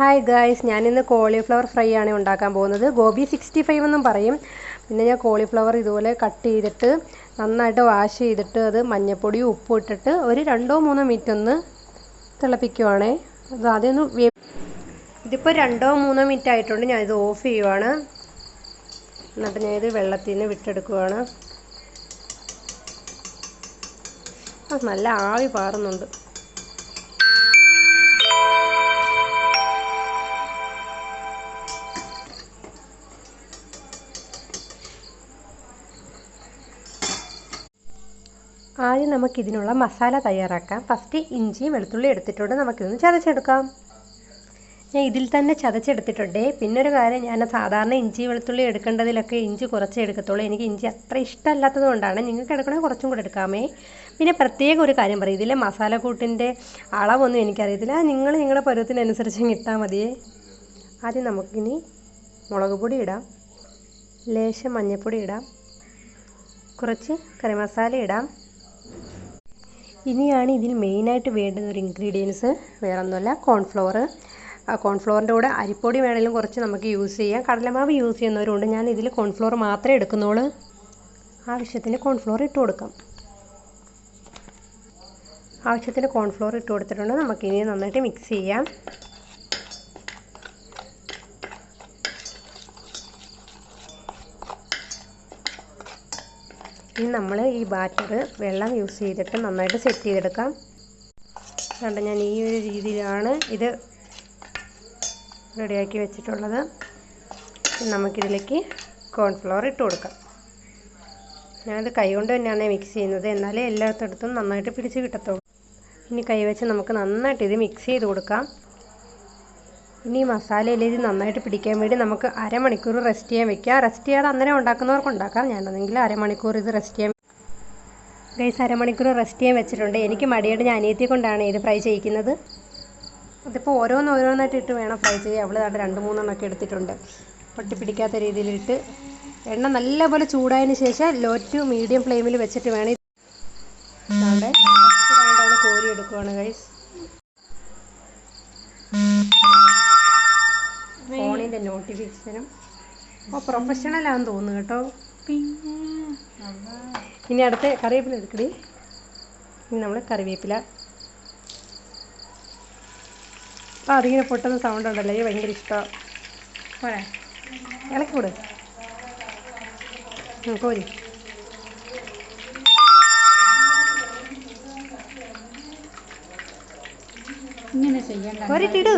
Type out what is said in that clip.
Hi guys, ഞാനിന്ന് cauliflower fry ആണ് ഉണ്ടാക്കാൻ പോകുന്നത്. ഗോബി 65 എന്നും പറയും. പിന്നെ ഞാൻ കോളിഫ്ലവർ ഇതുപോലെ കട്ട് ചെയ്തിട്ട് നന്നായിട്ട് വാഷ് ചെയ്തിട്ട് അത് മഞ്ഞൾപ്പൊടിയും ഉപ്പും ഇട്ടിട്ട് ഒരു 2-3 മിനിറ്റ് ഒന്ന് തിളപ്പിക്കുവാണേ. അത് ആദ്യം ഇതിപ്പോൾ 2-3 മിനിറ്റ് ആയിട്ടുണ്ട്. ഞാനിത് ഓഫ് ചെയ്യുവാണ്. എന്നിട്ട് ഞാനിത് വെള്ളത്തിൽ നിന്ന് വിട്ടെടുക്കുവാണ്. നല്ല ആവി പാറുന്നുണ്ട്. ആദ്യം നമുക്കിതിനുള്ള മസാല തയ്യാറാക്കാം. ഫസ്റ്റ് ഇഞ്ചി വെളുത്തുള്ളി എടുത്തിട്ടുണ്ട്. നമുക്കിതൊന്ന് ചതച്ചെടുക്കാം. ഞാൻ ഇതിൽ തന്നെ ചതച്ചെടുത്തിട്ടുണ്ട്. പിന്നൊരു കാര്യം, ഞാൻ സാധാരണ ഇഞ്ചി വെളുത്തുള്ളി എടുക്കേണ്ടതിലൊക്കെ ഇഞ്ചി കുറച്ചേ എടുക്കത്തുള്ളൂ. എനിക്ക് ഇഞ്ചി അത്ര ഇഷ്ടമല്ലാത്തത് കൊണ്ടാണ്. നിങ്ങൾക്ക് എടുക്കണമെങ്കിൽ കുറച്ചും കൂടെ എടുക്കാമേ. പിന്നെ പ്രത്യേക ഒരു കാര്യം പറയും, ഇതിലെ മസാലക്കൂട്ടിൻ്റെ അളവൊന്നും എനിക്കറിയത്തില്ല. നിങ്ങൾ നിങ്ങളുടെ പരുവത്തിനനുസരിച്ച് ഇട്ടാൽ മതിയേ. ആദ്യം നമുക്കിനി മുളക് പൊടി ഇടാം, ലേശം മഞ്ഞൾപ്പൊടി ഇടാം, കുറച്ച് കറി മസാല ഇടാം. ഇനിയാണ് ഇതിൽ മെയിനായിട്ട് വേണ്ടുന്ന ഒരു ഇൻഗ്രീഡിയൻസ്, വേറൊന്നുമല്ല, കോൺഫ്ലവർ. ആ കോൺഫ്ലവറിൻ്റെ കൂടെ അരിപ്പൊടി വേണമെങ്കിലും കുറച്ച് നമുക്ക് യൂസ് ചെയ്യാം. കടലമാവ് യൂസ് ചെയ്യുന്നവരുണ്ട്. ഞാൻ ഇതിൽ കോൺഫ്ലവർ മാത്രമേ എടുക്കുന്നുള്ളൂ. ആവശ്യത്തിന് കോൺഫ്ലവർ ഇട്ട് കൊടുക്കാം. ആവശ്യത്തിന് കോൺഫ്ലവർ ഇട്ട് കൊടുത്തിട്ടുണ്ട്. നമുക്കിനി നന്നായിട്ട് മിക്സ് ചെയ്യാം. ഇനി നമ്മൾ ഈ ബാറ്റർ വെള്ളം യൂസ് ചെയ്തിട്ട് നന്നായിട്ട് സെറ്റ് ചെയ്തെടുക്കാം. അതുകൊണ്ട് ഞാൻ ഈ ഒരു രീതിയിലാണ് ഇത് റെഡിയാക്കി വെച്ചിട്ടുള്ളത്. നമുക്കിതിലേക്ക് കോൺഫ്ലവർ ഇട്ട് കൊടുക്കാം. ഞാനത് കൈകൊണ്ട് തന്നെയാണ് മിക്സ് ചെയ്യുന്നത്, എന്നാലേ എല്ലാത്തിടത്തും നന്നായിട്ട് പിടിച്ച് കിട്ടത്തുള്ളൂ. ഇനി കൈ വെച്ച് നമുക്ക് നന്നായിട്ട് ഇത് മിക്സ് ചെയ്ത് കൊടുക്കാം. ഇനി മസാലയിൽ ഇത് നന്നായിട്ട് പിടിക്കാൻ വേണ്ടി നമുക്ക് അരമണിക്കൂർ റെസ്റ്റ് ചെയ്യാൻ വെക്കാം. റെസ്റ്റ് ചെയ്യാതെ അന്നേരം ഉണ്ടാക്കുന്നവർക്ക് ഉണ്ടാക്കാം. ഞാനാണെങ്കിൽ അരമണിക്കൂർ ഇത് റെസ്റ്റ് ചെയ്യാൻ ഗൈസ്, അരമണിക്കൂർ റെസ്റ്റ് ചെയ്യാൻ വെച്ചിട്ടുണ്ട്. എനിക്ക് മടിയായിട്ട് ഞാൻ അനിയത്തിയെ കൊണ്ടാണ് ഇത് ഫ്രൈ ചെയ്യിക്കുന്നത്. അതിപ്പോൾ ഓരോന്നായിട്ട് ഇട്ട് വേണം ഫ്രൈ ചെയ്യാൻ. അവൾ താണ്ട് 2-3 എടുത്തിട്ടുണ്ട്. പൊട്ടിപ്പിടിക്കാത്ത രീതിയിലിട്ട് എണ്ണ നല്ലപോലെ ചൂടായതിന് ശേഷം ലോ ടു മീഡിയം ഫ്ലെയിമിൽ വെച്ചിട്ട് വേണം അവിടെ അവൾ കോരി എടുക്കുവാണ് ഗൈസ്. ഫോണിൻ്റെ നോട്ടിഫിക്കേഷനും പ്രൊഫഷണലാണെന്ന് തോന്നുന്നു കേട്ടോ. ഇനി അടുത്ത് കറിവേപ്പില എടുക്കടി. ഇനി നമ്മൾ കറിവേപ്പില, അപ്പോൾ അതിങ്ങനെ പൊട്ടുന്ന സൗണ്ട് ഉണ്ടല്ലോ, എനിക്ക് ഭയങ്കര ഇഷ്ടമാണ്. പോരെ, ഇളക്കി കൂടെ കോരി. ഇങ്ങനെ ചെയ്യണ്ട. കോരിട്ടിട്.